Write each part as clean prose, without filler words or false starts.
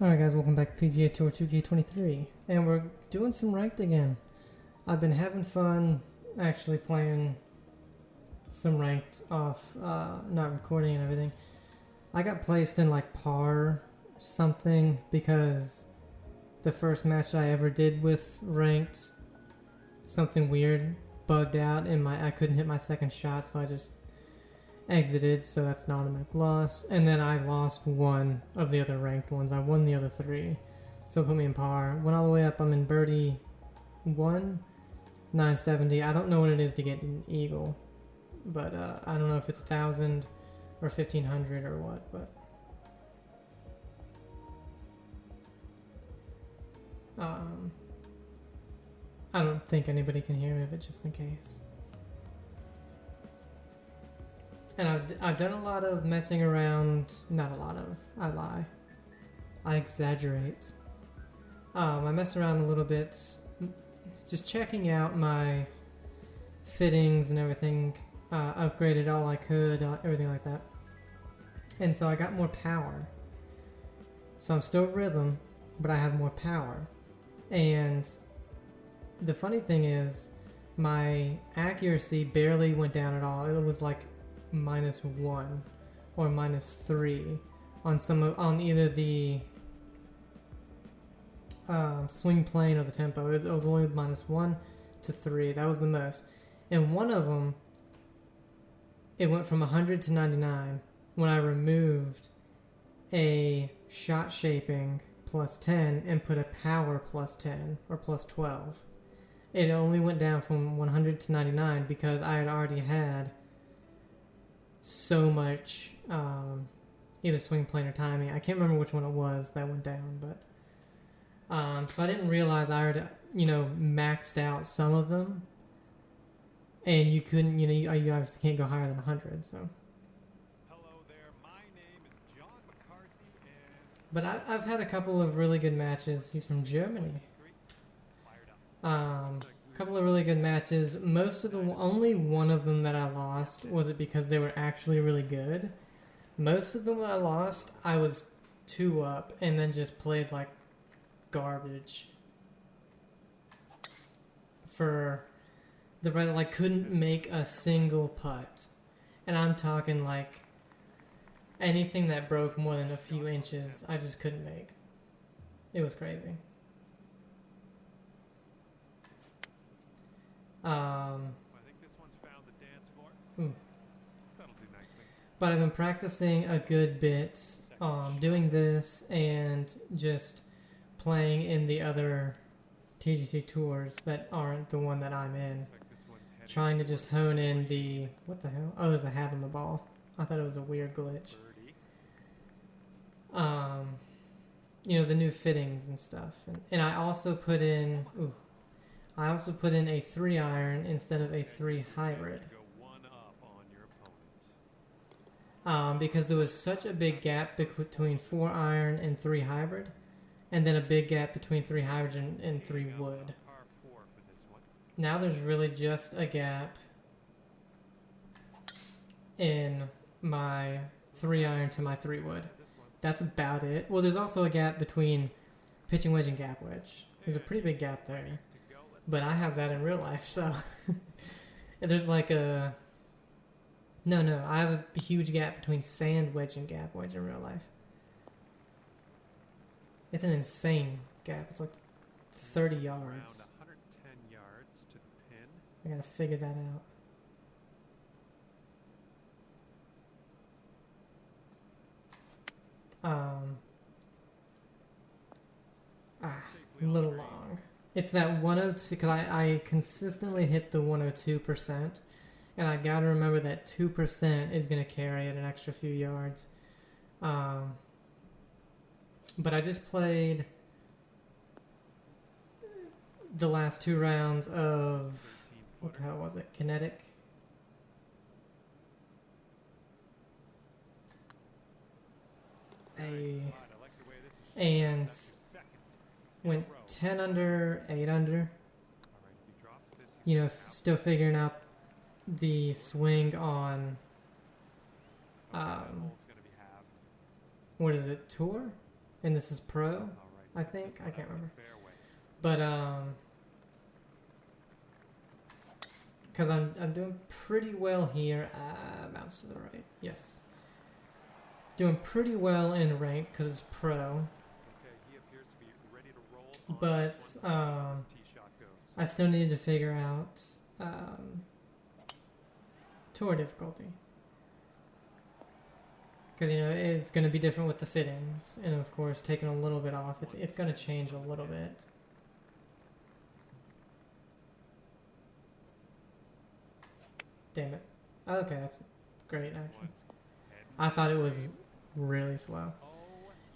Alright guys, welcome back to PGA Tour 2K23, and we're doing some ranked again. I've been having fun actually playing some ranked off, not recording and everything. I got placed in like par something because the first match I ever did with ranked, something weird bugged out and I couldn't hit my second shot, so I just exited, so that's an automatic loss. And then I lost one of the other ranked ones. I won the other three, so it put me in par. Went all the way up. I'm in birdie 970. I don't know what it is to get an eagle, but I don't know if it's 1,000 or 1,500 or what. But I don't think anybody can hear me, but just in case. And I've done a lot of messing around. Not a lot of. I lie. I exaggerate. I messed around a little bit, just checking out my fittings and everything. Upgraded all I could, everything like that. And so I got more power. So I'm still rhythm, but I have more power. And the funny thing is, my accuracy barely went down at all. It was like -1 or -3 on either the swing plane or the tempo. It was only -1 to 3. That was the most. And one of them, it went from 100 to 99 when I removed a shot shaping +10 and put a power +10 or +12. It only went down from 100 to 99 because I had already had so much either swing plane or timing. I can't remember which one it was that went down, but so I didn't realize I already maxed out some of them, and you couldn't you obviously can't go higher than 100. So Hello there, my name is John McCarthy, and but I've had a couple of really good matches. He's from Germany. Couple of really good matches. Only one of them that I lost was it because they were actually really good. Most of them that I lost, I was 2 up and then just played like garbage for the rest. Like couldn't make a single putt, and I'm talking like anything that broke more than a few inches, I just couldn't make. It was crazy. I think this one's found the dance floor. That'll do nicely. But I've been practicing a good bit, doing this and just playing in the other TGC tours that aren't the one that I'm in. Trying to just hone in the... What the hell? Oh, there's a hat on the ball. I thought it was a weird glitch. The new fittings and stuff. And I also put in... I also put in a 3-iron instead of a 3 hybrid. Because there was such a big gap between 4-iron and 3 hybrid, and then a big gap between 3 hybrid and 3 wood. Now there's really just a gap in my 3-iron to my 3 wood. That's about it. Well, there's also a gap between pitching wedge and gap wedge. There's a pretty big gap there. But I have that in real life, so there's like a... No, I have a huge gap between sand wedge and gap wedge in real life. It's an insane gap. It's like 30 yards. 110 yards to the pin. I gotta figure that out. A little long. It's that 102, because I consistently hit the 102%, and I gotta remember that 2% is gonna carry it an extra few yards. But I just played the last 2 rounds of, what the hell was it, Kinetic? And went 10 under, 8 under. Still figuring out the swing on what is it, tour? and this is pro, All right, I think. this I one can't out of the remember. fairway. But because I'm doing pretty well here. Bounce to the right. Yes. Doing pretty well in rank because it's pro. Okay, he appears to be ready to roll on But this one. Let's see how his tee shot goes. I still needed to figure out tour difficulty. Because, you know, it's going to be different with the fittings. And, of course, taking a little bit off, it's going to change a little bit. Damn it. Okay, that's great, This actually. one's I thought it was really slow. oh,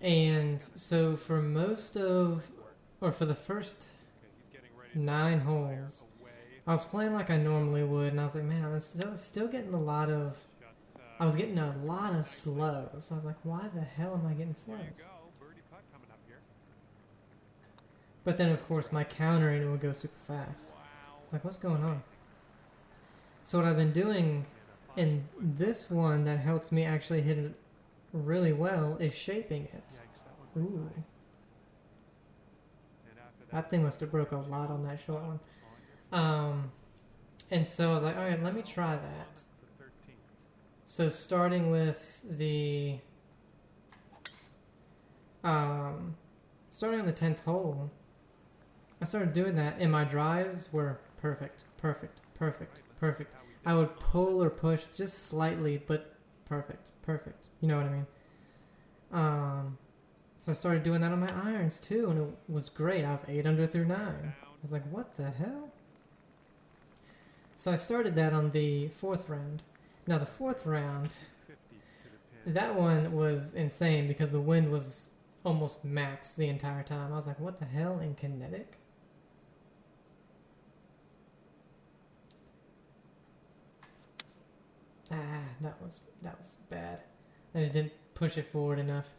And so for most of, or for the first okay, he's getting ready to 9 fire holes, away. I was playing like I normally would, and I was like, man, I'm still getting a lot of, Shots, I was getting a lot of slows. I was like, why the hell am I getting there you slows? go. Birdie putt coming up here. But then, of course, my countering would go super fast. Wow. I was like, what's going on? So what I've been doing in this one that helps me actually hit it really well is shaping it. Yikes, that one went Ooh, by. And after that thing must have broke a lot on that short one. And so I was like, all right, let me try that. the 13th. So starting with the, starting on the 10th hole, I started doing that, and my drives were perfect, perfect, perfect, perfect. I would pull or push just slightly, but perfect, perfect. You know what I mean? So I started doing that on my irons too, and it was great. I was 8 under through 9. I was like, what the hell? So I started that on the 4th round. Now the 4th round, 50 to the pin. that one was insane because the wind was almost max the entire time. I was like, what the hell in kinetic? That was bad. I just didn't push it forward enough.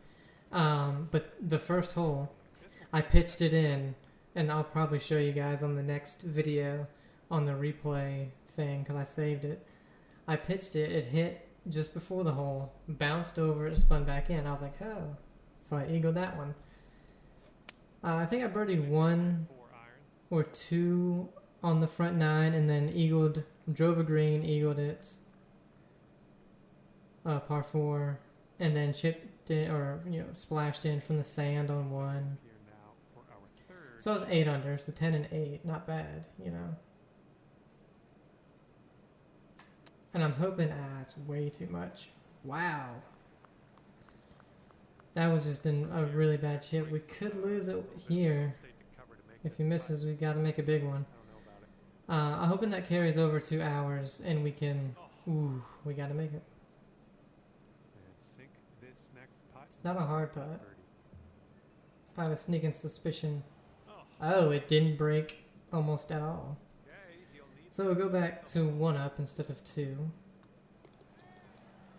But the first hole, I pitched it in, and I'll probably show you guys on the next video on the replay thing because I saved it. I pitched it, it hit just before the hole, bounced over, it spun back in. I was like, oh. So I eagled that one. I think I birdied 1 4 iron. or 2 on the front 9 and then drove a green, eagled it, par 4, and then chipped in, or, you know, splashed in from the sand on 1. Here now for our third. So I was 8 under, so 10 and 8, not bad, you know. And I'm hoping, it's way too much. Wow. That was just a really bad chip. We could lose it here. State to cover to make If this he misses, putt. we got to make a big one. I don't know about it. I'm hoping that carries over 2 hours, and we can. Ooh, we got to make it. And sink this next putt. It's not a hard putt. Birdie. I have a sneaking suspicion. Oh, Oh, it didn't break almost at all. okay. He'll need So we'll go back to 1 up instead of 2.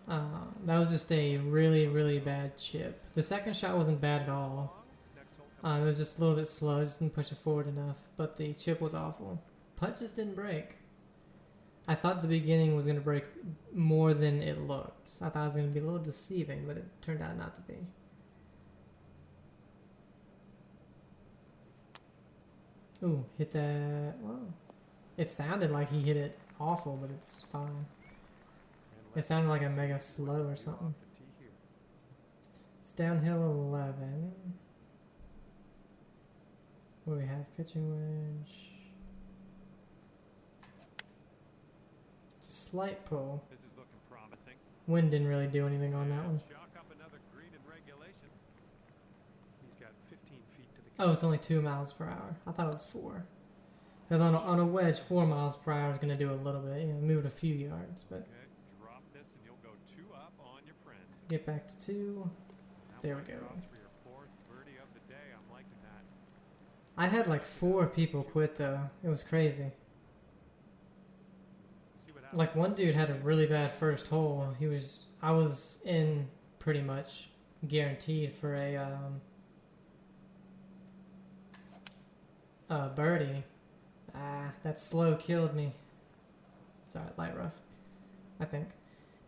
That was just a really, really bad chip. The second shot wasn't bad at all. next hole. It was just a little bit slow. I just didn't push it forward enough. But the chip was awful. Putt just didn't break. I thought the beginning was going to break more than it looked. I thought it was going to be a little deceiving, but it turned out not to be. Ooh, hit that. Whoa. It sounded like he hit it awful, but it's fine. And It let's sounded like a see mega what slow we or do something. off the tee here. It's downhill 11. What do we have? Pitching wedge. Slight pull. This is looking promising. Wind didn't really do anything on that one. Chalk up another green in regulation. He's got 15 feet to the Oh, it's only 2 miles per hour. I thought it was 4. Because on a wedge, 4 miles per hour is going to do a little bit. You know, move it a few yards. But Okay, drop this and you'll go 2 up on your friend. get back to 2. That There we might go. draw 3 or 4th birdie of the day. I'm liking that. I had like 4 people quit though. It was crazy. Let's see what happens. Like one dude had a really bad first hole. I was in pretty much guaranteed for a birdie. That slow killed me. Sorry, light rough, I think.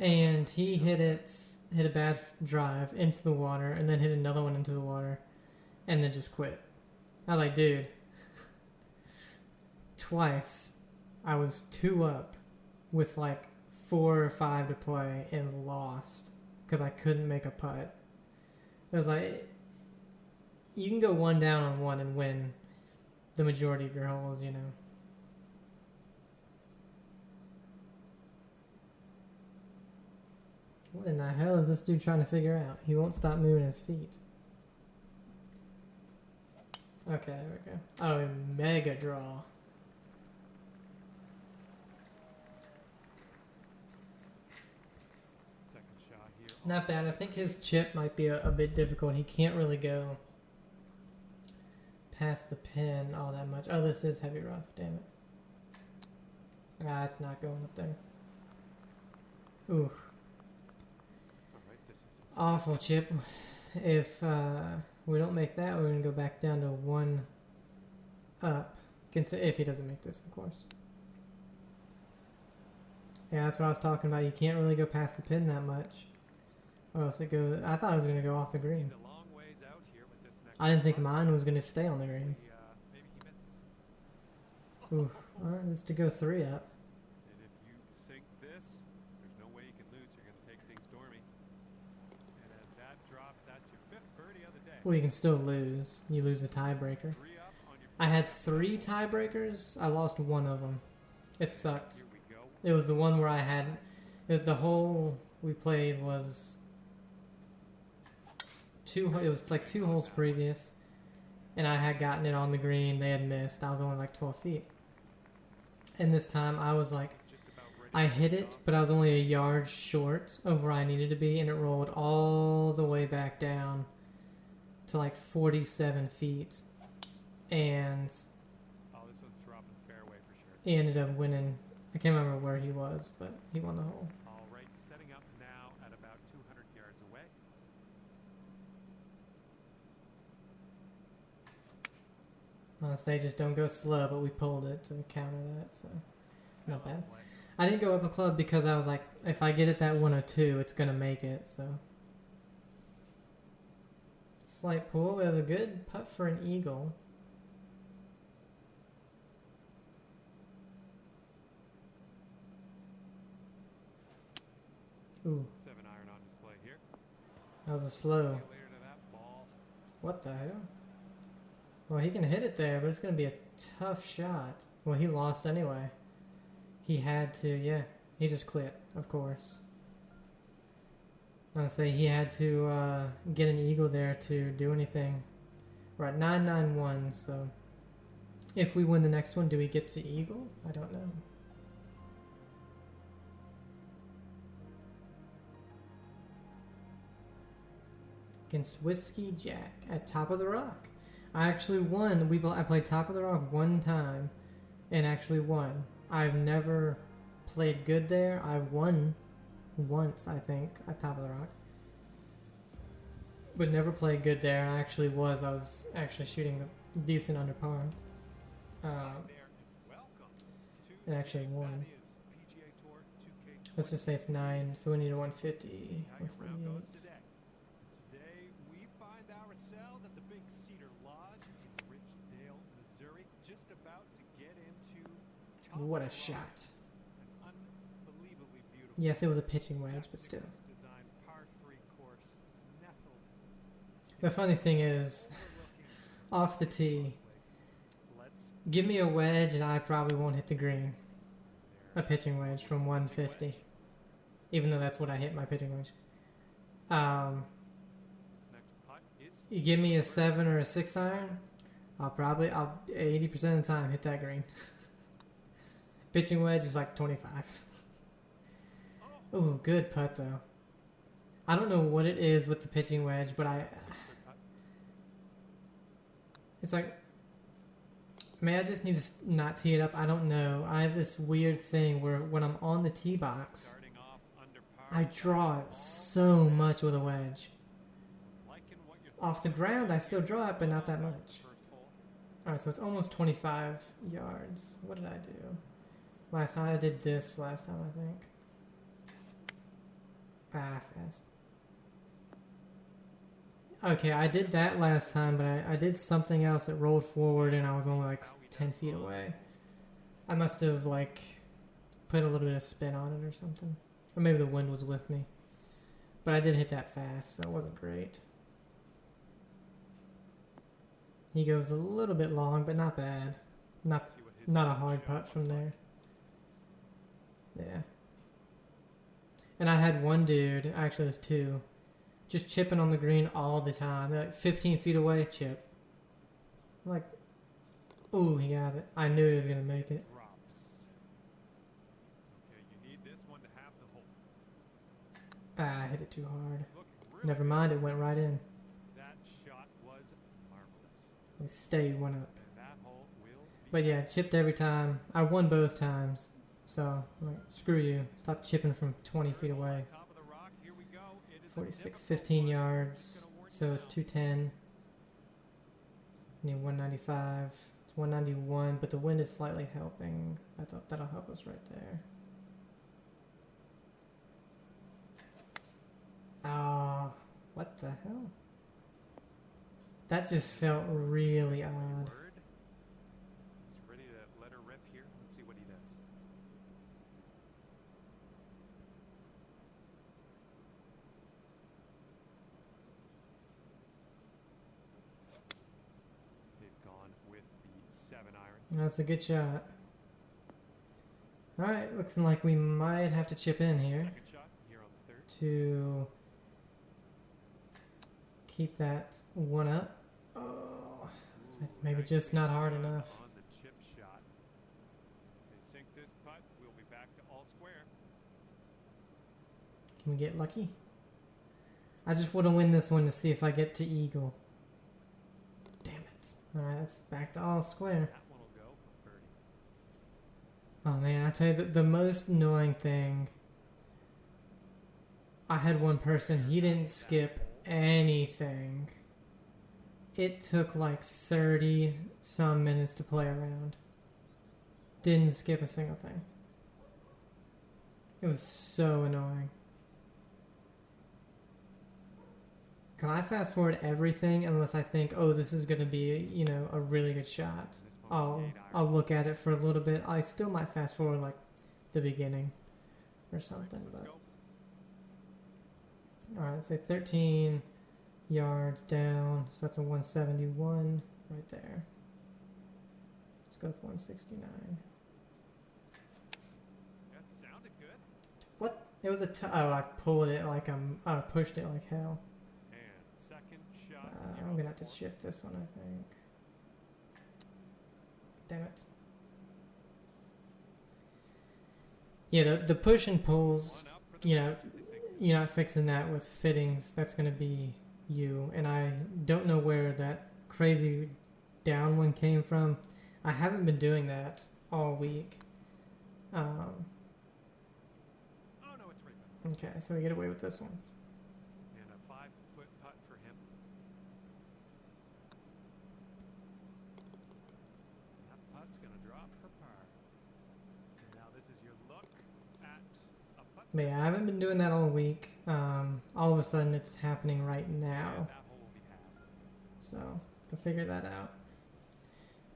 And he hit it hit a bad drive into the water, and then hit another one into the water, and then just quit. I was like, dude, twice I was 2 up with like 4 or 5 to play and lost because I couldn't make a putt. It was like, you can go 1 down on 1 and win the majority of your holes, you know. What in the hell is this dude trying to figure out? He won't stop moving his feet. Okay, there we go. Oh, mega draw. Second shot here. Not bad. I think his chip might be a bit difficult. He can't really go past the pin all that much. Oh, this is heavy rough. Damn it. Ah, it's not going up there. Ooh. Alright, this is Awful chip. If we don't make that, we're going to go back down to 1 up. If he doesn't make this, of course. Yeah, that's what I was talking about. You can't really go past the pin that much. Or else it goes... I thought it was going to go off the green. he's a long ways out here with this next I didn't think putt. mine was going to stay on the green. Maybe he misses. Oof. Alright, this to go 3 up. And if you sink this, there's no way you can lose. You're going to take things stormy. And as that drops, that's your 5th birdie of the day. Well, you can still lose. You lose a tiebreaker. 3 up on your I had 3 tiebreakers. I lost 1 of them. It sucked. Here we go. It was the one where I had... The hole we played was... It was like 2 holes previous. And I had gotten it on the green. They had missed. I was only like 12 feet. And this time I was like... Just about ready I to hit take it, off. but I was only a yard short of where I needed to be, and it rolled all the way back down to like 47 feet. And Oh, this was dropping fairway for sure. he ended up winning. I can't remember where he was, but he won the hole. All right, setting up now at about 200 yards away. Honestly, just don't go slow, but we pulled it to counter that, so not bad. Play. I didn't go up a club because I was like, if I get it that 102, it's gonna make it, so. Slight pull, we have a good putt for an eagle. Ooh, 7-iron on display here. that was a See slow. you later to that ball. What the hell? Well, he can hit it there, but it's going to be a tough shot. Well, he lost anyway. He had to, yeah. He just quit, of course. I would say he had to get an eagle there to do anything. We're at 991, so if we win the next one, do we get to eagle? I don't know. Against Whiskey Jack at Top of the Rock. I actually won. I played Top of the Rock 1 time and actually won. I've never played good there. I've won once, I think, at Top of the Rock. But never played good there. I actually was. I was actually shooting decent under par. There, and welcome to And actually won. that is PGA Tour 2K20. Let's just say it's 9, so we need a See 150. how your round goes 148. today. Today we find ourselves at the Big Cedar Lodge in Richdale, Missouri, just about to get into Top What a of the Rock, shot. an unbelievably beautiful Yes, it was a pitching wedge, but still. design par 3 course nestled The funny thing is, overlooking off the tee, Let's give me a wedge and I probably won't hit the green. A pitching wedge from 150. Even though that's what I hit my pitching wedge. this next putt is You give me a 7 or a 6 iron, I'll 80% of the time hit that green. Pitching wedge is like 25. Ooh, good putt though. I don't know what it is with the pitching wedge, but it's like, I just need to not tee it up. I don't know. I have this weird thing where when I'm on the tee box, starting off under par. I draw it so much with a wedge. Liking what you're Off the ground, I still draw it, but not that much. first hole. Alright, so it's almost 25 yards. What did I do? Last time I did this last time, I think. Ah, fast. Okay, I did that last time, but I did something else that rolled forward and I was only like How he 10 does feet love away. this I must have like put a little bit of spin on it or something. Or maybe the wind was with me. But I did hit that fast, so it wasn't great. He goes a little bit long, but not bad. Not See what his not a second hard shot putt from looks like. there. Yeah. And I had one dude, actually there's two, just chipping on the green all the time. They're like 15 feet away, chip. I'm like, ooh, he got it. I knew he was going to make it. Drops. Okay, you need this one to have the hole. Ah, I hit it too hard. Looking really Never good. mind, it went right in. That shot was marvelous. It stayed, went up. And that hole will be But yeah, chipped every time. I won both times. So, like, screw you. Stop chipping from 20 feet away. top of the rock. Here we go. It is a 46, difficult 15 one. yards. It's gonna work So it's out. 210. Need 195. It's 191, but the wind is slightly helping. That'll help us right there. Ah, what the hell? That just felt really odd. Word. He's ready to let her rip here. Let's see what he does. They've gone with the 7-iron. That's a good shot. Alright, looks like we might have to chip in here Second shot here on the third. to keep that one up. Oh, maybe Nice just not hard putt enough. On the chip shot. They sink this putt. We'll be back to all square. Can we get lucky? I just want to win this one to see if I get to eagle. Damn it. Alright, that's back to all square. That one will go for birdie. Oh man, I tell you, the most annoying thing, I had one person, he didn't skip anything. It took like 30 some minutes to play around. Didn't skip a single thing. It was so annoying. Cause I fast forward everything unless I think, oh, this is gonna be, you know, a really good shot. This one with the 8-iron. I'll look at it for a little bit. I still might fast forward like the beginning or something, Let's but go. alright, say 13 yards down, so that's a 171 right there. Let's go with 169. That sounded good. What? It was oh, I pulled it like I pushed it like hell. And second shot. here I'm on gonna the have to fourth. chip this one, I think. Damn it. Yeah, the push and pulls, One up for the you know, match, as they say. you're not fixing that with fittings. That's going to be you. And I don't know where that crazy down one came from. I haven't been doing that all week. Oh no, it's right back. Okay, so we get away with this one. And a 5-foot putt for him. That putt's gonna drop for par. And now this is your look at a putt. But yeah, I haven't been doing that all week. All of a sudden it's happening right And now. that hole will be half. So, to figure that out.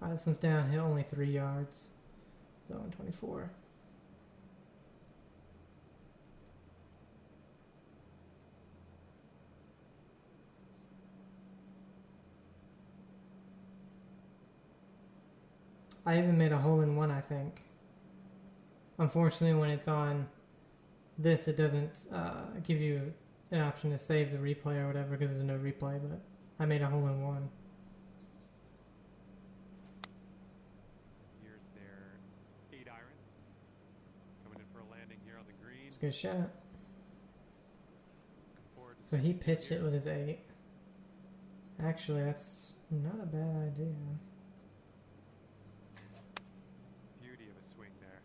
Alright, this one's downhill, only 3 yards. So, 124. I even made a hole in one, I think. Unfortunately, when it's on this, it doesn't give you an option to save the replay or whatever because there's no replay, but I made a hole in one. Here's their 8-iron. Coming in for a landing here on the green. It's a good shot. Looking forward to So he seeing pitched here. it with his 8. Actually, that's not a bad idea. Beauty of a swing there.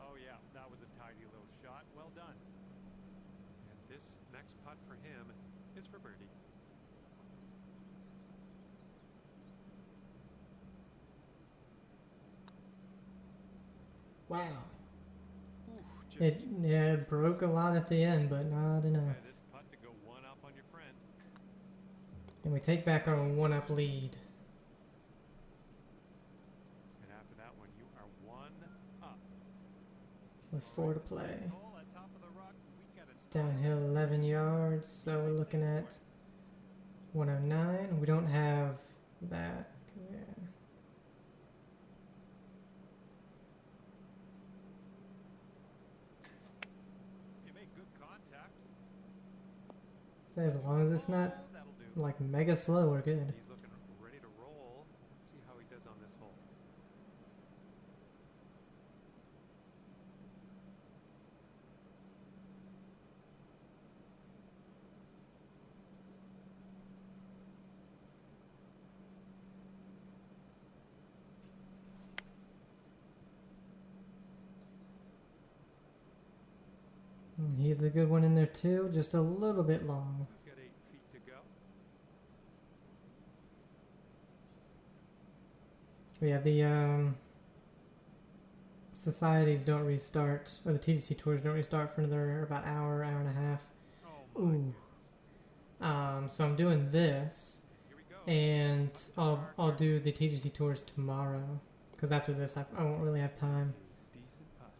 Oh yeah, that was a tidy little shot. Well done. And this next putt for him is for birdie. Wow. Ooh, just It broke a lot at the end, but not enough. this putt to go one up on your And we take back our 1-up lead. And after that one, you are 1-up. With 4 to play. Sixth hole at top of the rock. We got It's downhill 11 yards, so we're looking at 109. We don't have that. Yeah. You make good contact. So as long as it's not That'll do. like mega slow, we're good. He's looking ready to roll. Let's see how he does on this hole. He's a good one in there too, just a little bit long. He's got 8 feet to go. Yeah, the societies don't restart, or the TGC tours don't restart for another about hour, hour and a half. Oh my Ooh. goodness. So I'm doing this, Here we go. and I'll do the TGC tours tomorrow, because after this I won't really have time Decent putt.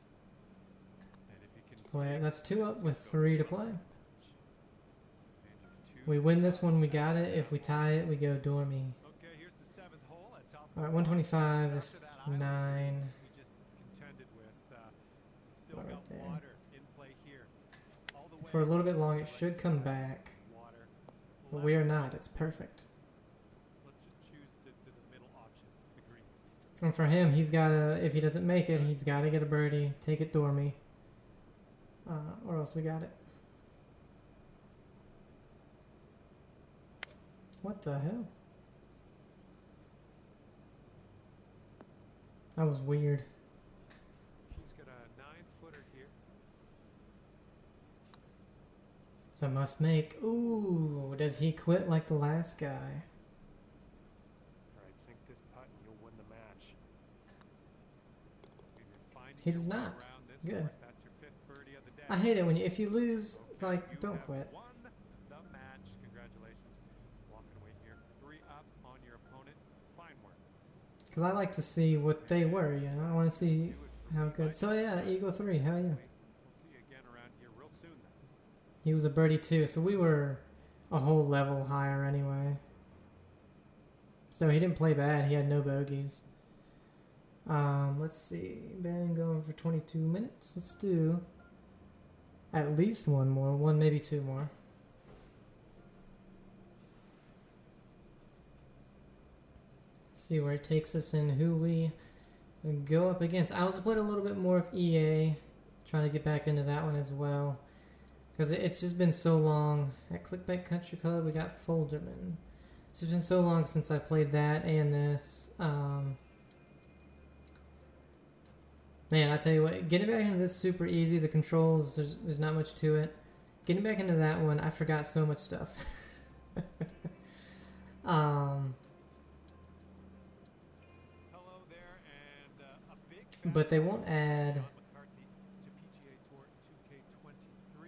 And if you can to play it. save That's it, 2 up it's with gonna 3 to go play. to the match. And We you're win 2 this one, we up. got it. If we tie it, we go dormy. Okay, here's the 7th hole at top of All right, the rock. 125, After that island, 9. we just contended with still Right got there. water in play here. All the way For a little bit long, it to should come back, water. but we are Let's, not. It's perfect. let's just choose the middle option, the green. And for him, he's gotta, if he doesn't make it, he's gotta get a birdie, take it dormy, or else we got it. What the hell? That was weird. He's got a 9-footer here. So must make. Ooh, does he quit like the last guy? All right, sink this putt and you'll win the match. If you're finding He your does way not. around this Good. course, that's your 5th birdie of the day. I hate it when if you lose, Okay, like, you don't have quit. won the match. Congratulations. Walking away here. 3 up on your opponent. Fine work. Because I like to see what they were, you know? I want to see Do it for how me, good. Mike. So yeah, Eagle 3, hell yeah. We'll see you again around here real soon then. He was a birdie too, so we were a whole level higher anyway. So he didn't play bad. He had no bogeys. Let's see. Been going for 22 minutes. Let's do at least one more. One, maybe 2 more. See where it takes us and who we go up against. I also played a little bit more of EA. Trying to get back into that one as well. Because it's just been so long. At Clickbait Country Club, we got Folderman. It's just been so long since I played that and this. Man, I tell you what, getting back into this is super easy. The controls, there's not much to it. Getting back into that one, I forgot so much stuff. Hello there, and a big But they won't add. John McCarthy to PGA Tour 2K23. Can't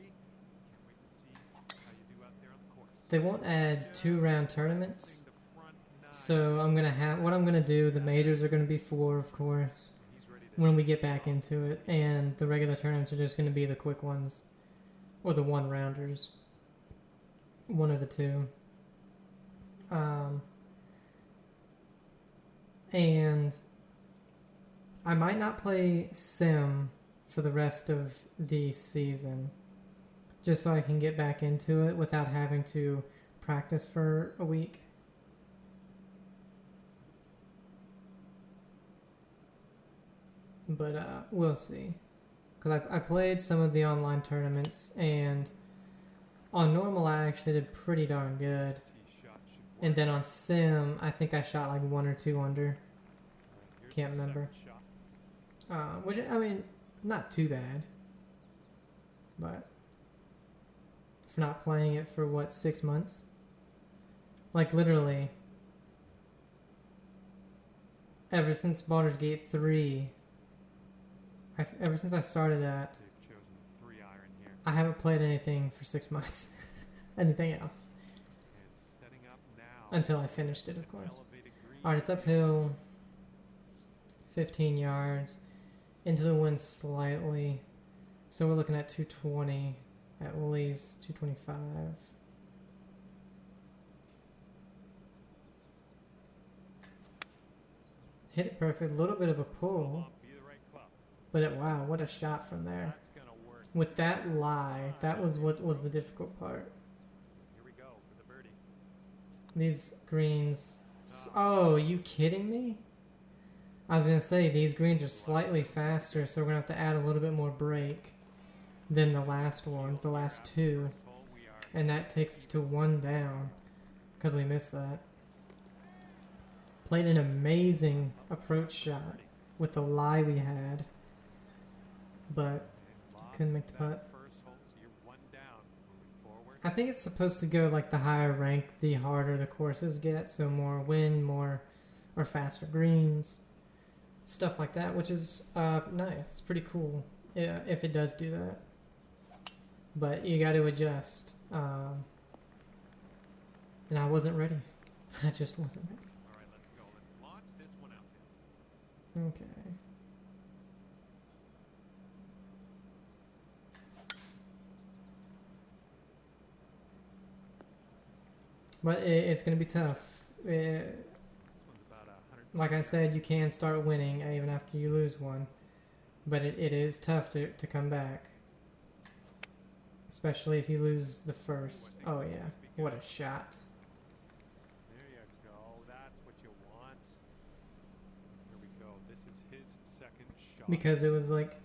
wait to see how you do out there on the course. They won't add 2-round tournaments. Seeing the front 9. So I'm gonna have what I'm gonna do. The majors are gonna be 4, of course, He's ready to when we get back into it, and the regular tournaments are just gonna be the quick ones, or the 1-rounders. One of the two. And I might not play Sim for the rest of the season, just so I can get back into it without having to practice for a week. But we'll see. Because I played some of the online tournaments, and on normal I actually did pretty darn good. tee shot should work. And then on Sim, I think I shot like 1 or 2 under. All right, here's can't the remember. second shot. Which, I mean, not too bad. But for not playing it for, what, 6 months? Like, literally, ever since Baldur's Gate 3, ever since I started that, They've chosen a 3-iron here. I haven't played anything for 6 months. Anything else. And setting up now until I finished it, of course. Elevated green. Alright, it's uphill, 15 yards, into the wind slightly, so we're looking at 220, at least 225. Hit it perfect, a little bit of a pull, Be the right club. but wow, what a shot from there. That's gonna work. With that lie, that was what was the difficult part. Here we go for the birdie. These greens, oh, are you kidding me? I was gonna say, these greens are slightly faster, so we're gonna have to add a little bit more break than the last ones, the last two. First hole we are. And that takes us to 1 down, because we missed that. Played an amazing approach shot with the lie we had, but Lost couldn't make the that putt. First hole, so you're 1 down. Moving forward. I think it's supposed to go like the higher rank, the harder the courses get, so more wind, more or faster greens, stuff like that, which is nice. It's pretty cool, yeah, if it does do that. But you got to adjust, and I wasn't ready. I just wasn't ready. All right, let's go. Let's launch this one out there. Okay. But it's going to be tough. This one's about 100. Like I said, you can start winning even after you lose one. But it is tough to come back. Especially if you lose the first. Oh yeah, what a shot. There you go. That's what you want. Here we go. This is his second shot. Because it was like,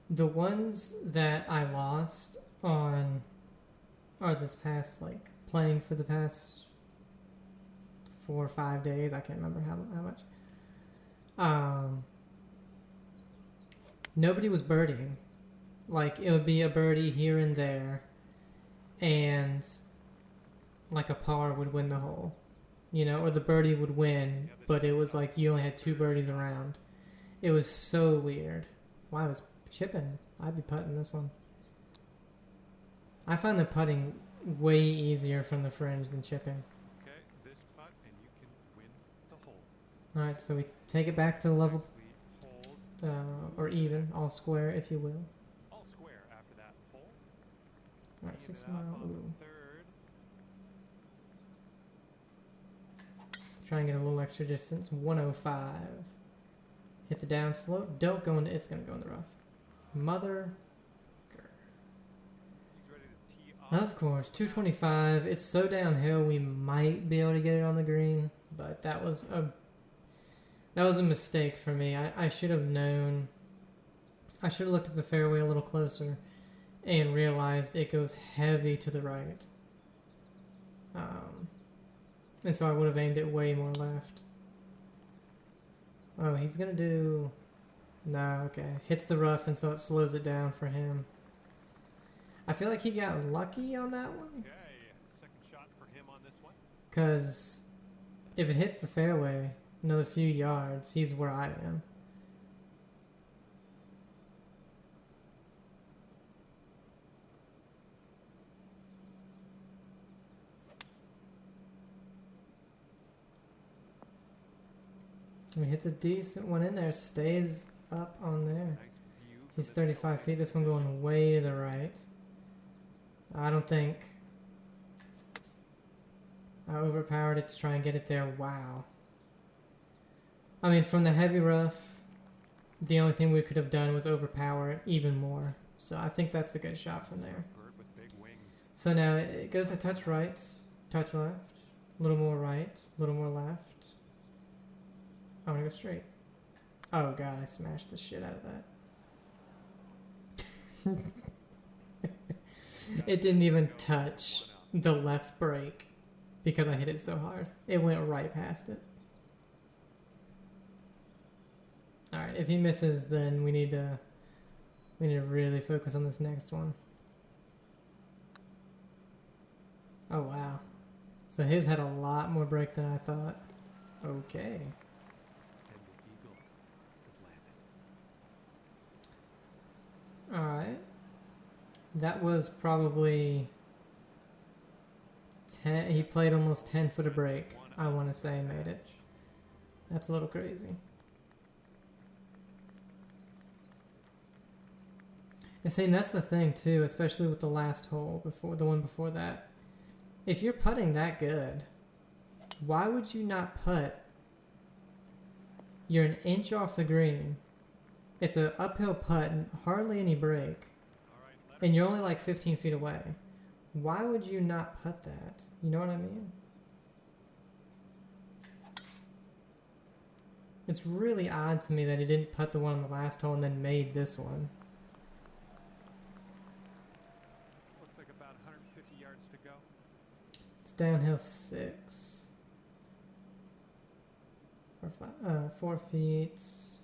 the ones that I lost on, or this past, like, playing for the past 4 or 5 days, I can't remember how much. Nobody was birdieing. Like, it would be a birdie here and there, and like a par would win the hole, you know, or the birdie would win, but it was like you only had 2 birdies around. It was so weird. Wow, I was chipping. I'd be putting this one. I find the putting way easier from the fringe than chipping. Okay, this putt, and you can win the hole. Alright, so we take it back to level, Nicely hold. or even, all square, if you will. All square after that hole. Alright, Teeing 6 it up mile. on Ooh. the third. Try and get a little extra distance. 105. Hit the down slope. Don't go into. It's gonna go in the rough. Mother. He's ready to tee off. Of course, 225. It's so downhill. We might be able to get it on the green, but that was a mistake for me. I should have known. I should have looked at the fairway a little closer, and realized it goes heavy to the right. And so I would have aimed it way more left. Oh, he's gonna do... No, okay. Hits the rough, and so it slows it down for him. I feel like he got lucky on that one. Okay, second shot for him on this one. Because if it hits the fairway another few yards, he's where I am. He hits a decent one in there, stays up on there. Nice view. from He's this 35 feet, this one going way to the right. I don't think I overpowered it to try and get it there. Wow. I mean, from the heavy rough, the only thing we could have done was overpower it even more. So I think that's a good shot from there. Bird with big wings. So now it goes a touch right, touch left, a little more right, a little more left. I'm gonna go straight. Oh god, I smashed the shit out of that. It didn't even touch the left brake because I hit it so hard. It went right past it. Alright, if he misses, then we need to really focus on this next one. Oh wow. So his had a lot more brake than I thought. Okay. And the eagle has landed. Alright. That was probably 10. He played almost 10 foot of break. I want to say made it. That's a little crazy. And see, that's the thing too, especially with the last hole before the one before that. If you're putting that good, why would you not putt? You're an inch off the green. It's an uphill putt and hardly any break. And you're only like 15 feet away. Why would you not putt that? You know what I mean? It's really odd to me that he didn't putt the one on the last hole and then made this one. Looks like about 150 yards to go. It's downhill 6. Or 4 feet. It's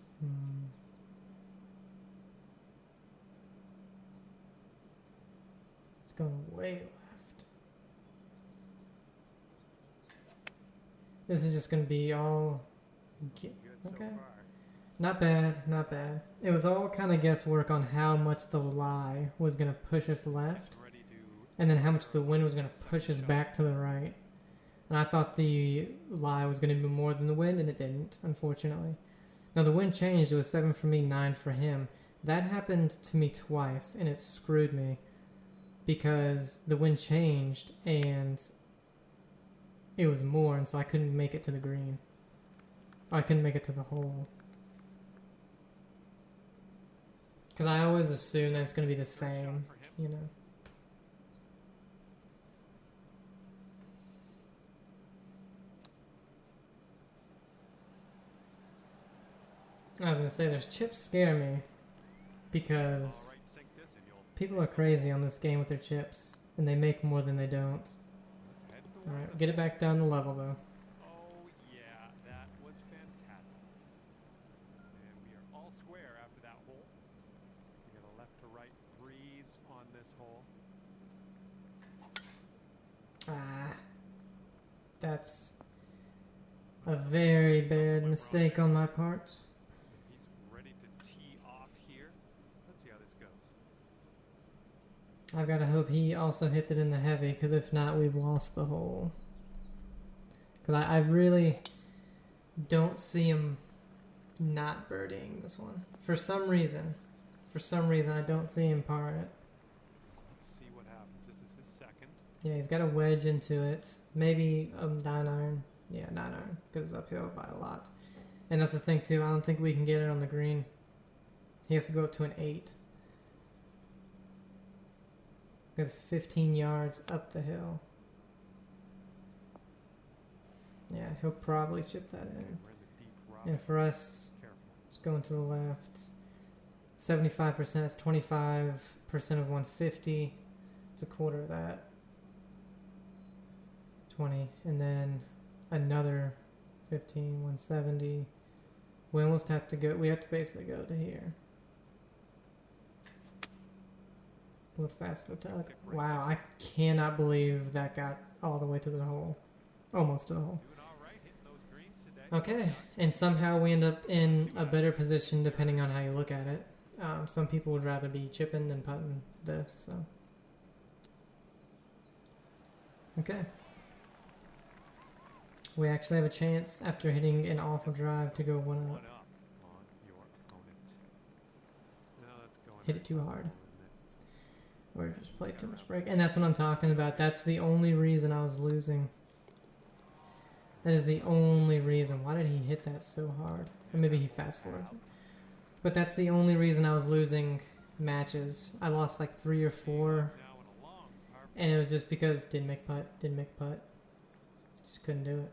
going way left. This is just going to be all... Good so Okay. far. Not bad, not bad. It was all kind of guesswork on how much the lie was going to push us left, Ready to and then how much the wind was going to push us back to the right. And I thought the lie was going to be more than the wind, and it didn't, unfortunately. Now the wind changed. It was 7 for me, 9 for him. That happened to me twice, and it screwed me because the wind changed, and it was more, and so I couldn't make it to the green. I couldn't make it to the hole. Because I always assume that it's going to be the same, you know. I was going to say, there's chips scare me because all right, sink this and you'll people are crazy on this game with their chips, and they make more than they don't. let's head towards Alright, it. get it back down to level though. Oh yeah, that was fantastic. And we are all square after that hole. We got a left to right breeze on this hole. Ah, that's a very bad mistake on my part. He's ready to tee off here. Let's see how this goes. I've got to hope he also hits it in the heavy, because if not, we've lost the hole. Because I really don't see him not birdieing this one. For some reason, I don't see him parring it. Let's see what happens. This is his second. Yeah, he's got a wedge into it. Maybe a 9-iron. Yeah, 9-iron, because it's uphill by a lot. And that's the thing, too. I don't think we can get it on the green. He has to go up to an 8. It's 15 yards up the hill. Yeah, he'll probably chip that in. We're in the deep rock. And for us, Careful. it's going to the left. 75%, that's 25% of 150. It's a quarter of that. 20. And then another 15, 170. We almost have to go, we have to basically go to here. A little faster tug. Wow, I cannot believe that got all the way to the hole. Almost to the hole. Doing all right, hitting those greens today. Okay, and somehow we end up in a better position depending on how you look at it. Some people would rather be chipping than putting this, so. Okay. We actually have a chance after hitting an awful drive to go one One up. up on your opponent. No, that's going Hit it too hard. isn't it? Or just played too much break. And that's what I'm talking about. That's the only reason I was losing. That is the only reason. Why did he hit that so hard? Or maybe he fast forwarded. But that's the only reason I was losing matches. I lost like 3 or 4. Now in a long par And it was just because didn't make putt. Just couldn't do it.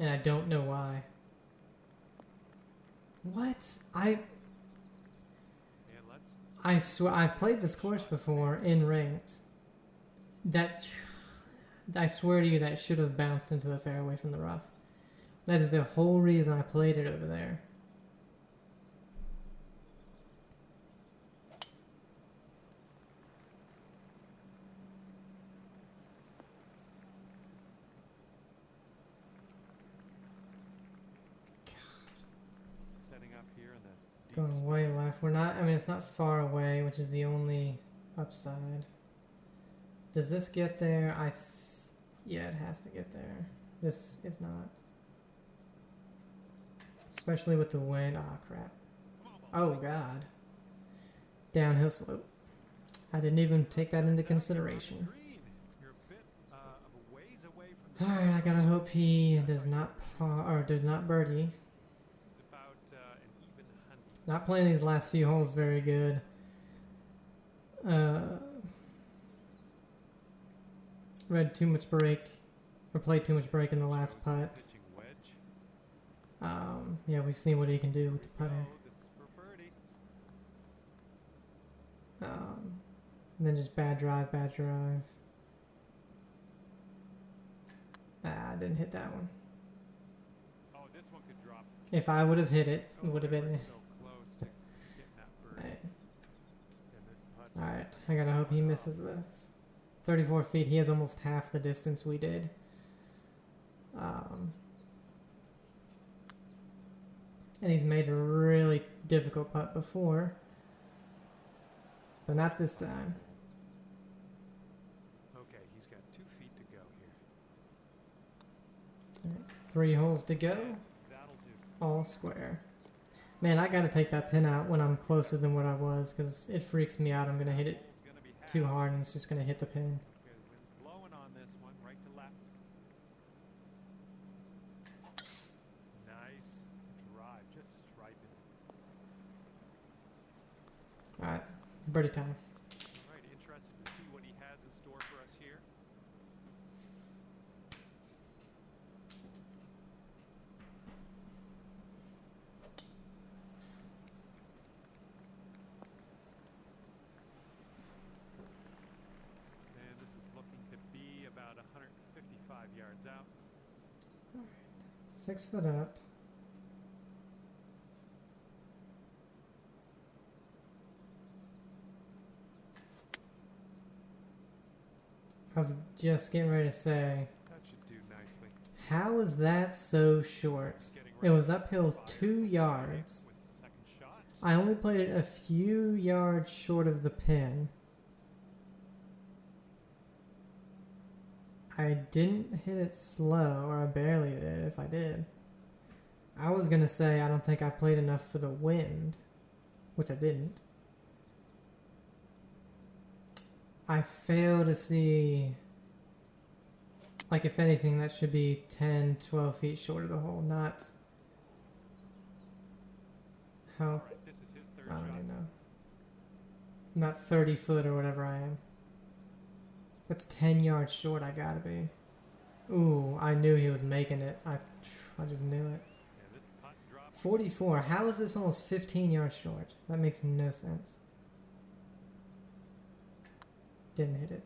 And I don't know why. What? Yeah, let's I swear, I've played this course before in ranked. I swear to you, that should have bounced into the fairway from the rough. That is the whole reason I played it over there. setting up here in the deep Going way left. We're not, I mean, it's not far away, which is the only upside. Does this get there? Yeah, it has to get there. This is not. Especially with the wind. Ah, crap. Oh, God. Downhill slope. I didn't even take that into consideration. Alright, I gotta hope he does not does not birdie. Not playing these last few holes very good. Read too much break, or played too much break in the last putt. Yeah, we've seen what he can do with the putter. And then just bad drive, bad drive. Ah, I didn't hit that one. Oh, this one could drop. If I would have hit it, it would have been. So close to getting that bird. Alright, I gotta hope he misses this. 34 feet, he has almost half the distance we did. And he's made a really difficult putt before. But not this time. Okay, he's got 2 feet to go here. Right, 3 holes to go. That'll do. All square. Man, I gotta take that pin out when I'm closer than what I was, because it freaks me out. I'm gonna hit it too hard and it's just gonna hit the pin. Okay, the wind's blowing on this one, right to left. Nice drive, just striping. Alright, birdie time. All right, interested to see what he has in store for us here. And this is looking to be about 155 yards out. 6 foot up. I was just getting ready to say, That should do nicely. how is that so short? It was uphill 2 yards. With the second shot. I only played it a few yards short of the pin. I didn't hit it slow, or I barely did, if I did. I was gonna say I don't think I played enough for the wind, which I didn't. I fail to see, like, if anything, that should be 10, 12 feet short of the hole, not how, All right, this is his third I don't shot. even know. Not 30 foot or whatever I am. That's 10 yards short, I gotta be. Ooh, I knew he was making it. I just knew it. Yeah, this putt dropped. 44. How is this almost 15 yards short? That makes no sense. Didn't hit it.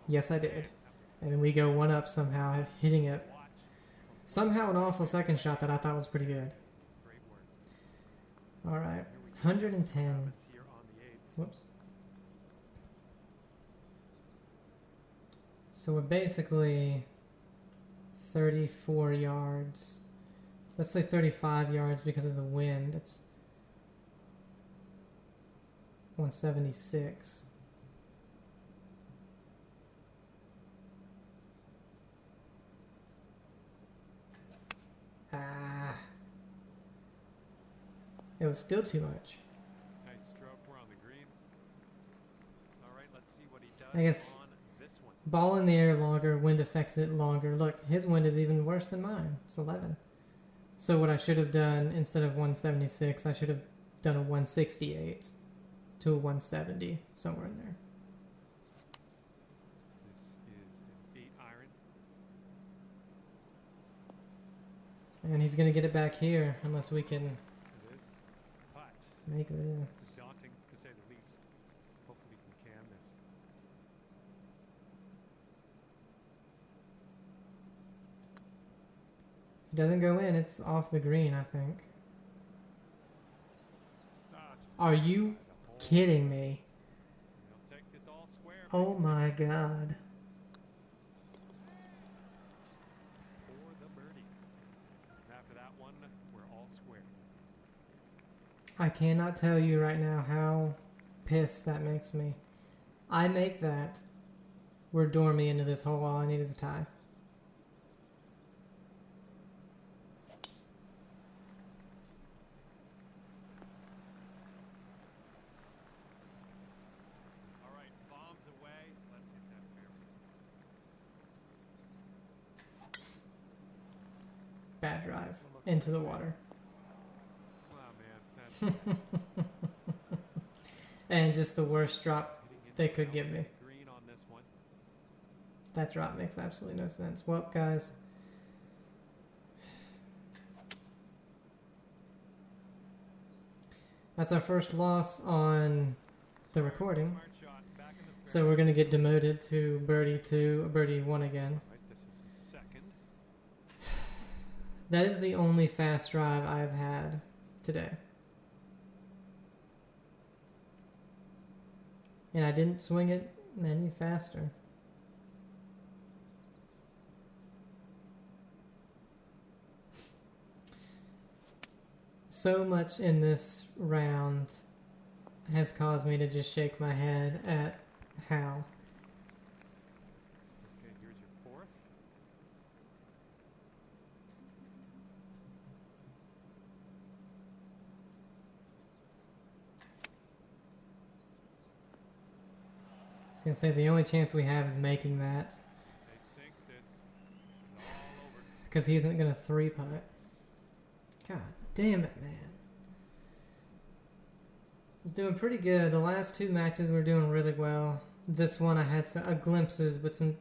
Yes, I did. And then we go one up somehow, hitting it. Watch. Somehow an awful second shot that I thought was pretty good. Great work. All right. Here we go. 110. Rabbits here on the 8th. Whoops. So we're basically 34 yards. Let's say 35 yards because of the wind. It's 176. Ah. It was still too much. Nice stroke. We're on the green. All right, let's see what he does I guess on this one. ball in the air longer, wind affects it longer. Look, his wind is even worse than mine. It's 11. So what I should have done, instead of 176, I should have done a 168 to a 170, somewhere in there. This is an 8 iron. And he's going to get it back here, unless we can This putt. make this. Daunting, to say the least. Hopefully we can can this. If it doesn't go in, it's off the green, I think. Just Are you inside the hole. kidding me? He'll take this all square. Oh makes it my god. For the birdie. And after that one, we're all square. I cannot tell you right now how pissed that makes me. I make that. We're dormy into this hole. All I need is a tie. All right, bombs away. Let's hit that fairway. Bad drive. Into the water. Oh man, that's And just the worst drop they could give me. green on this one. That drop makes absolutely no sense. Well, guys. That's our first loss on the recording. Smart shot, back in the So we're going to get demoted to birdie 2, birdie 1 again. Right, this is his second. That is the only fast drive I've had today. And I didn't swing it any faster. So much in this round has caused me to just shake my head at how. Okay, here's your fourth. I was going to say the only chance we have is making that. They sink this. It's all over. Because he isn't going to 3-putt. God damn it, man. I was doing pretty good. The last 2 matches were doing really well. This one I had some glimpses, but some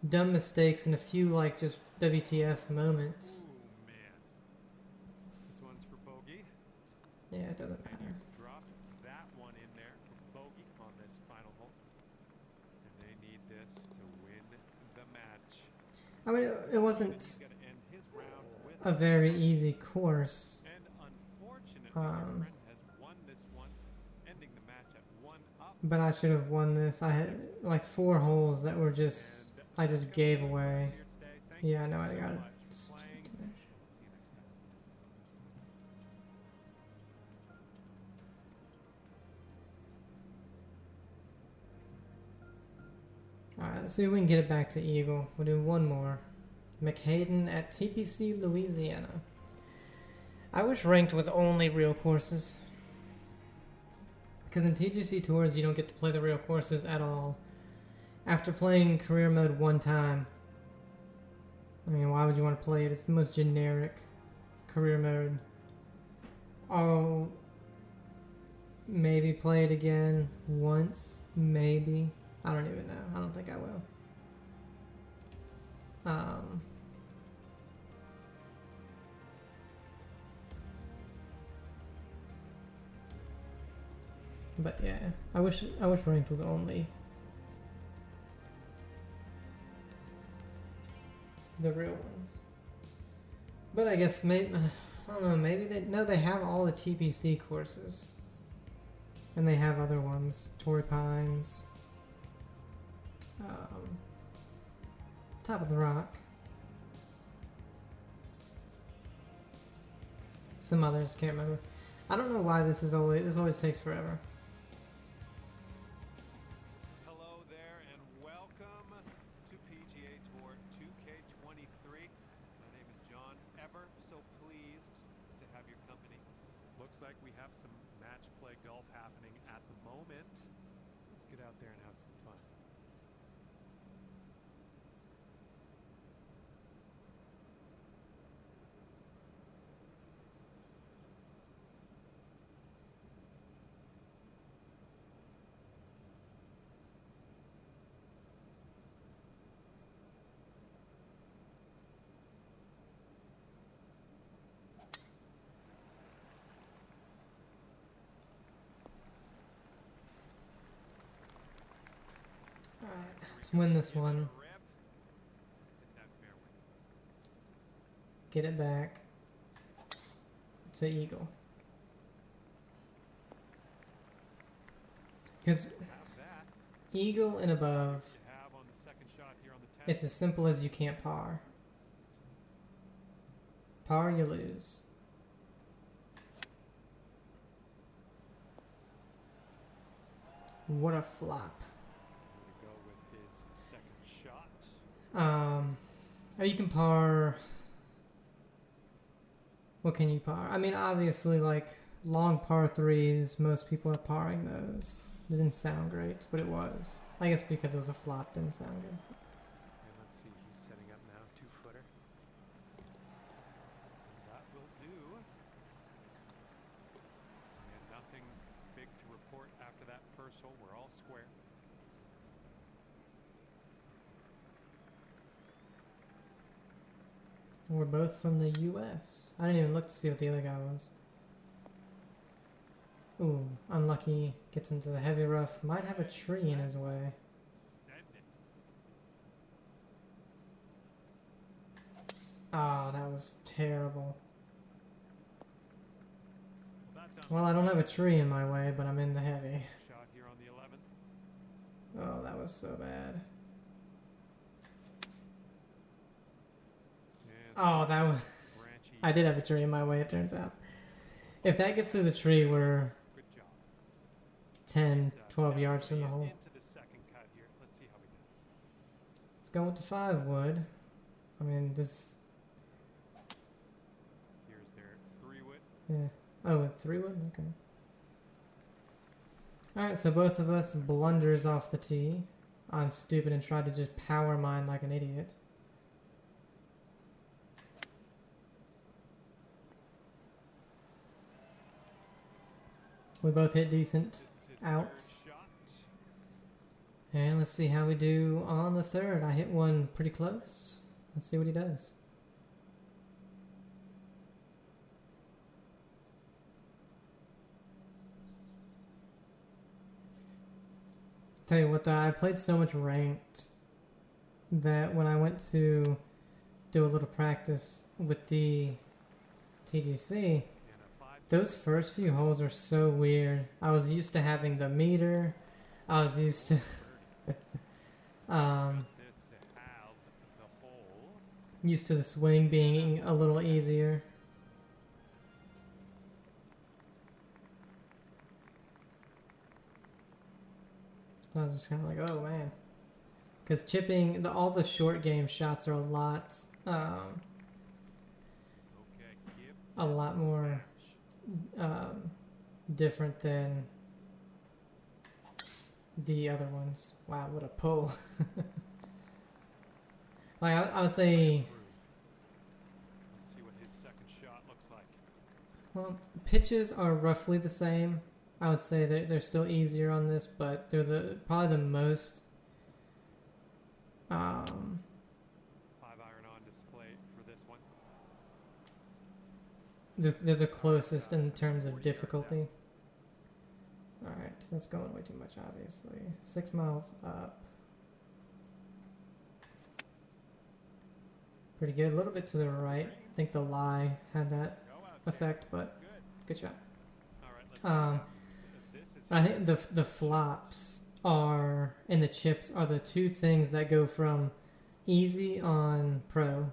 dumb mistakes and a few like just WTF moments. Ooh, man. This one's for bogey. Yeah, it doesn't And matter. you drop that one in there for bogey on this final hole. And they need this to win the match. I mean, it wasn't He's gonna end his round with a very easy course. and unfortunately, your friend has won this one, ending the match at 1 up. But I should have won this. I had like 4 holes that were just... And I just that's gonna gave be it for us away. here today. Thank Yeah, I you know, I so got it. much for playing. We'll see you next time. Alright, let's see if we can get it back to Eagle. We'll do one more. McHayden at TPC, Louisiana. I wish ranked was only real courses. Because in TGC Tours, you don't get to play the real courses at all. After playing career mode one time, I mean, why would you want to play it? It's the most generic career mode. I'll maybe play it again once, maybe. I don't even know. I don't think I will. But yeah, I wish ranked was only the real ones. But I guess maybe I don't know. Maybe they have all the TPC courses, and they have other ones. Torrey Pines, Top of the Rock, some others. Can't remember. I don't know why this always takes forever. Hello there and welcome to PGA Tour 2K23. My name is John. Ever so pleased to have your company. Looks like we have some match play golf happening at the moment. Let's get out there and have some fun. Alright, let's win this one. Rip. Hit that fairway. Get it back. It's an eagle. Because Have that. eagle and above, You have on the second shot here on the 10th. it's as simple as you can't par. Par, you lose. What a flop. Here we go with his second shot. Oh, you can par. What can you par? I mean, obviously, like long par threes, most people are parring those. It didn't sound great, but it was. I guess because it was a flop, didn't sound good. And let's see, he's setting up now, 2-footer. That will do. And nothing big to report after that first hole. We're all square. We're both from the U.S. I didn't even look to see what the other guy was. Ooh, unlucky. Gets into the heavy rough. Might have a tree in his way. Send it. Ah, that was terrible. That's Well, I don't have a tree in my way, but I'm in the heavy. shot here on the 11th. Oh, that was so bad. And Oh, that was... branchy. I did have a tree in my way, it turns out. If that gets through the tree, we're Good job. 10, He's, 12 yards from the definitely hole. into the second cut here. Let's see how he does. Let's go with the 5 wood. I mean, this... Here's their 3-wood. Yeah. Oh, 3 wood? Okay. Alright, so both of us blunders off the tee. I'm stupid and tried to just power mine like an idiot. We both hit decent This is his outs. third shot. And let's see how we do on the third. I hit one pretty close. Let's see what he does. Tell you what, though, I played so much ranked that when I went to do a little practice with the TGC, And a 5. those first few holes are so weird. I was used to having the meter. I was used to This to have the hole. used to the swing being a little easier. So I was just kind of like, oh man, because chipping all the short game shots are Okay, give a this lot more smash. different than the other ones. Wow, what a pull! Like I would say, Let's see what his second shot looks like. well, pitches are roughly the same. I would say they're still easier on this, but they're probably the most 5-iron on display for this one. they're the closest in terms of difficulty. All right, that's going way too much, obviously. 6 miles up. Pretty good. A little bit to the right. I think the lie had that Go out there. effect, but Good. good shot. All right, let's Um, see. This is I think his the flops are and the chips are the two things that go from easy on pro,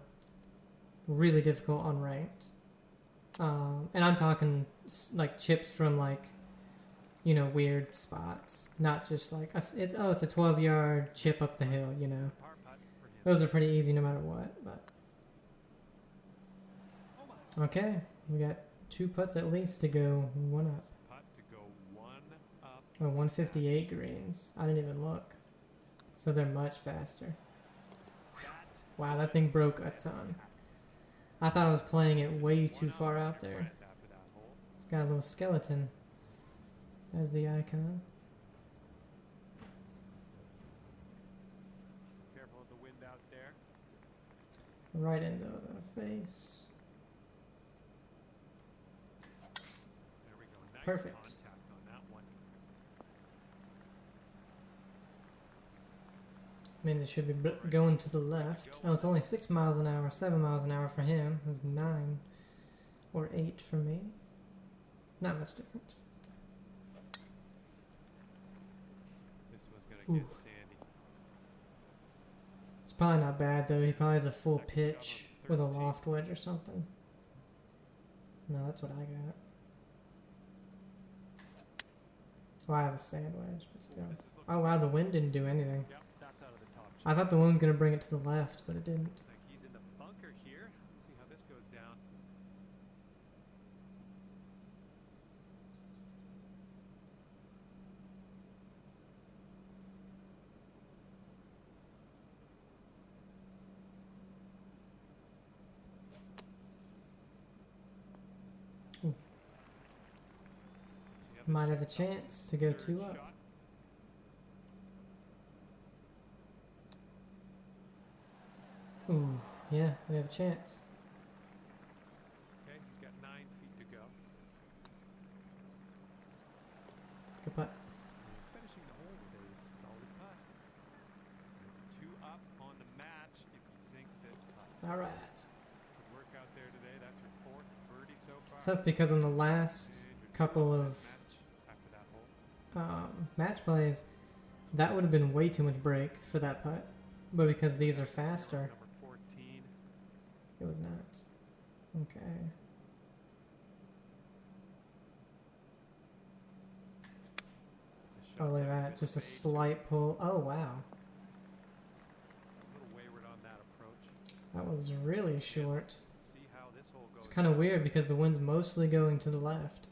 really difficult on ranked. And I'm talking like chips from like, you know, weird spots, not just like it's a 12-yard chip up the hill. You know, par putt for him. those are pretty easy no matter what. But okay, we got 2 putts at least to go 1 up. Putt to go 1 up. Oh, 158 greens. I didn't even look. So they're much faster. Wow, that thing broke a ton. I thought I was playing it way too far out there. After that hole. It's got a little skeleton as the icon. Careful of the wind out there. Right into the face. There we go. Nice Perfect. contact on that one. I mean, this should be going to the left. Oh, it's only 6 miles an hour, 7 miles an hour for him. It was 9 or 8 for me. Not much difference. This was going to Ooh. get sandy. It's probably not bad though. He probably has a full Second pitch shot on with a 13. loft wedge or something. No, that's what I got. Well, I have a sand wedge, but still. This is looking Oh wow, the wind didn't do anything. Yep, that's out of the top. I thought the wind was gonna bring it to the left, but it didn't. Looks like he's in the bunker here. Let's see how this goes down. Ooh. See how this Might have a shapes up. chance to go Third 2 up. shot. Ooh, yeah, we have a chance. Okay, he's got 9 feet to go. Good putt. Finishing the hole with a solid putt. 2 up on the match if you sink this putt. All right. Good work out there today. That's your 4th birdie so far. So that's because on the last And your 2 couple up on of the match after that hole. match plays, that would have been way too much break for that putt. But because these are faster, Number 14. it was nuts. Okay. This Oh, shot's look at having that. been Just a way too- slight pull. Oh, wow. A little wayward on that approach. That was really short. See how this hole goes. It's kind of weird because the wind's mostly going to the left.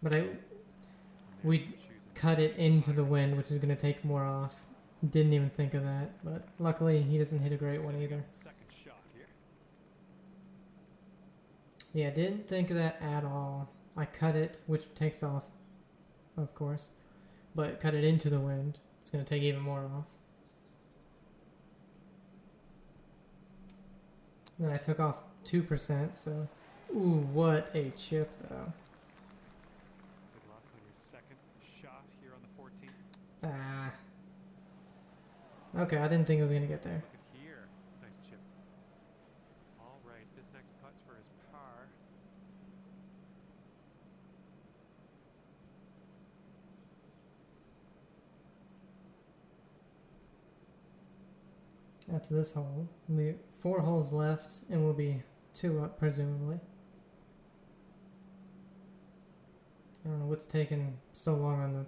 But we cut it into the wind, which is going to take more off. Didn't even think of that. But luckily, he doesn't hit a great one either. Second shot here. Yeah, didn't think of that at all. I cut it, which takes off, of course. But cut it into the wind. It's going to take even more off. Then I took off 2%, so... Ooh, what a chip, though. Good luck on your second shot here on the 14th. Ah. Okay, I didn't think it was going to get there. Look at here. Nice chip. All right, this next putt's for his par. After this hole, we 4 holes left, and we'll be 2 up, presumably. I don't know what's taking so long on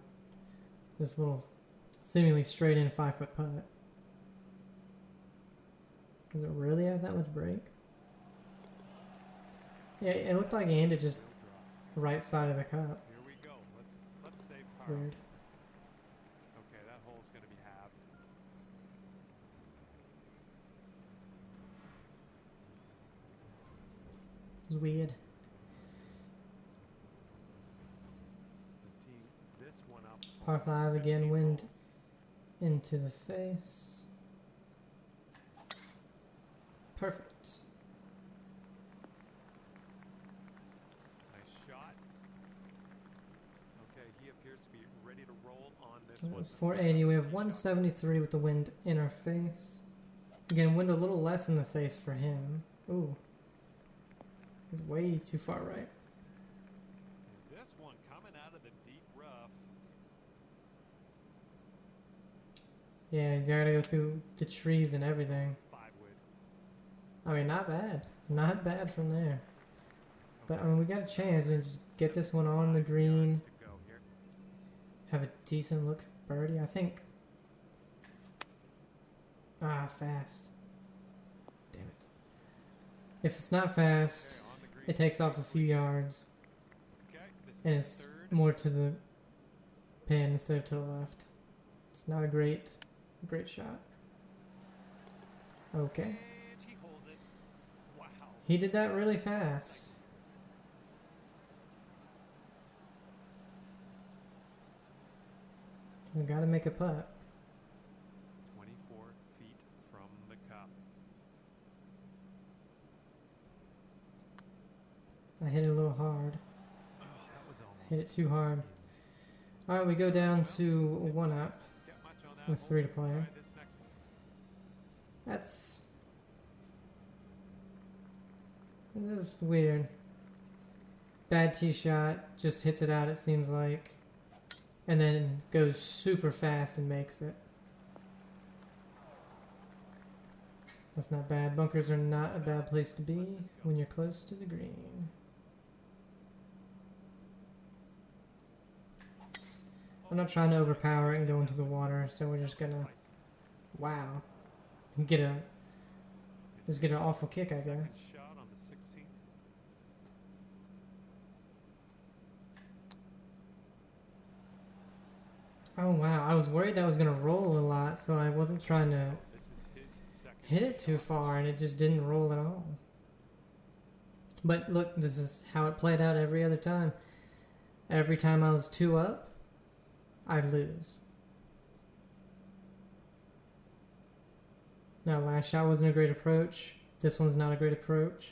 this little seemingly straight in 5-foot putt. Does it really have that much break? Yeah, it looked like he ended just Will drop. right side of the cup. Here we go. Let's say par. Weird. Okay, that hole's going to be halved. It was weird. The team this one up. Par 5 again, 15th wind hole. into the face. Perfect. Nice shot. Okay, he appears to be ready to roll on this It one. was Let's see 480. how We this have finishes up. 173 with the wind in our face. Again, wind a little less in the face for him. Ooh. He's way too far right. And this one coming out of the deep rough. Yeah, he's gotta go through the trees and everything. 5 wood. I mean, not bad. Not bad from there. But, I mean, we got a chance. We can just get this one on the 75 green. yards to go here. Have a decent look birdie, I think. Ah, fast. Damn it. If it's not fast, Okay, on the green. it takes off a few yards. Okay, this And is it's the third. more to the pin instead of to the left. It's not a great shot. Okay. And he holds it. Wow. He did that really fast. We gotta make a putt. 24 feet from the cup. I hit it a little hard. Oh, that was almost. Hit it too hard. Alright, we go down to 1 up. Get much on that with hole. 3 to Let's play. try this next one. That's... This is weird. Bad tee shot, just hits it out it seems like. And then goes super fast and makes it. That's not bad. Bunkers are not a bad place to be when you're close to the green. I'm not trying to overpower it and go into the water, so we're just gonna, wow, just get an awful kick, I guess. Shot on the 16th. Oh wow, I was worried that was gonna roll a lot, so I wasn't trying to This is his second hit it too far, and it just didn't roll at all. But look, this is how it played out every other time. Every time I was 2 up, I'd lose. Now, last shot wasn't a great approach. This one's not a great approach.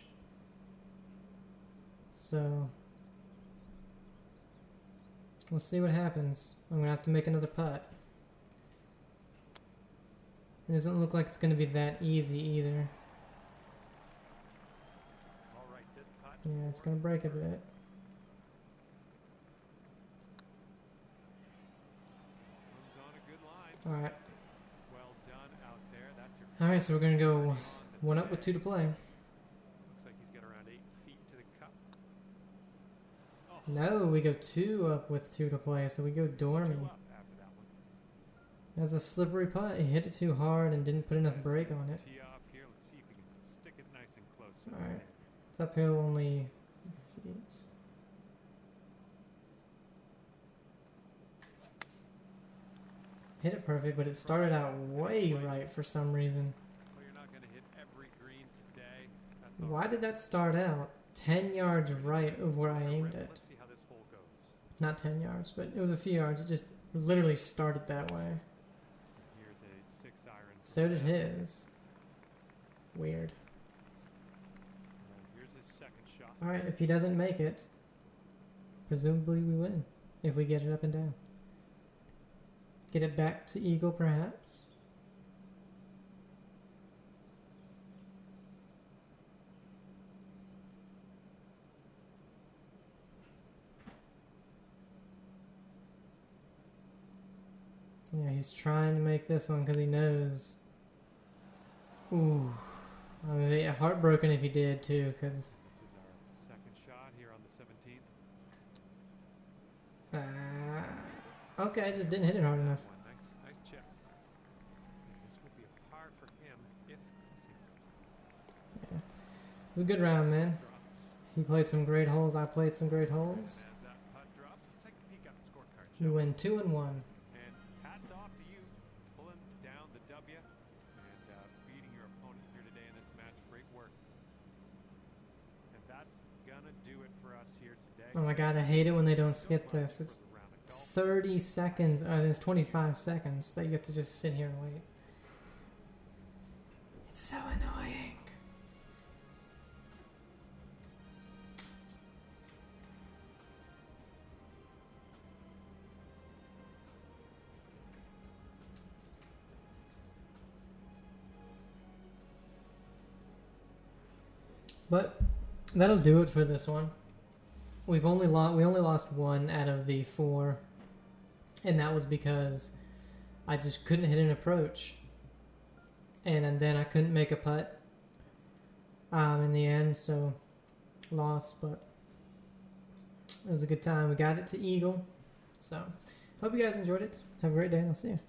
So, we'll see what happens. I'm going to have to make another putt. It doesn't look like it's going to be that easy either. All right, this putt. Yeah, it's going to break a bit. This one's on a good line. Alright. Well done out there. That's your Alright, so we're going to go on the 1 up with day. 2 to play. Looks like he's got around 8 feet to the cup. Oh, No, we go 2 up with 2 to play, so we go 2 dormy. up after that one. That's a slippery putt. He hit it too hard and didn't put enough brake on it. Tee off here. Let's see if we can stick it nice and close. Alright. It's uphill only feet. Hit it perfect, but it started out way right for some reason. Well, you're not going to hit every green today. That's all Why right. did that start out 10 yards right of where I aimed it? Let's see how this hole goes. Not 10 yards, but it was a few yards. It just literally started that way. Here's a 6-iron. So did his. Weird. Here's his second shot. Alright, if he doesn't make it, presumably we win. If we get it up and down. Get it back to eagle, perhaps? Yeah, he's trying to make this one because he knows. Ooh. I would be heartbroken if he did, too, because... This is our second shot here on the 17th. okay, I just didn't hit it hard enough. One nice chip. This would be a par for him if he sees it. Yeah. It was a good round, man. Drops. He played some great holes. I played some great holes. As that putt drops, let's take a peek at the scorecard. We shall we? win 2 and 1. And hats off to you, pulling down the W and beating your opponent here today in this match. Great work. And that's gonna do it for us here today. Oh my god, I hate it when they don't skip So much this. It's for the round of golf. 30 seconds. It's 25 seconds that you have to just sit here and wait. It's so annoying. But that'll do it for this one. We only lost 1 out of the 4, and that was because I just couldn't hit an approach, and then I couldn't make a putt in the end, so lost. But it was a good time. We got it to eagle, so hope you guys enjoyed it. Have a great day, and I'll see you.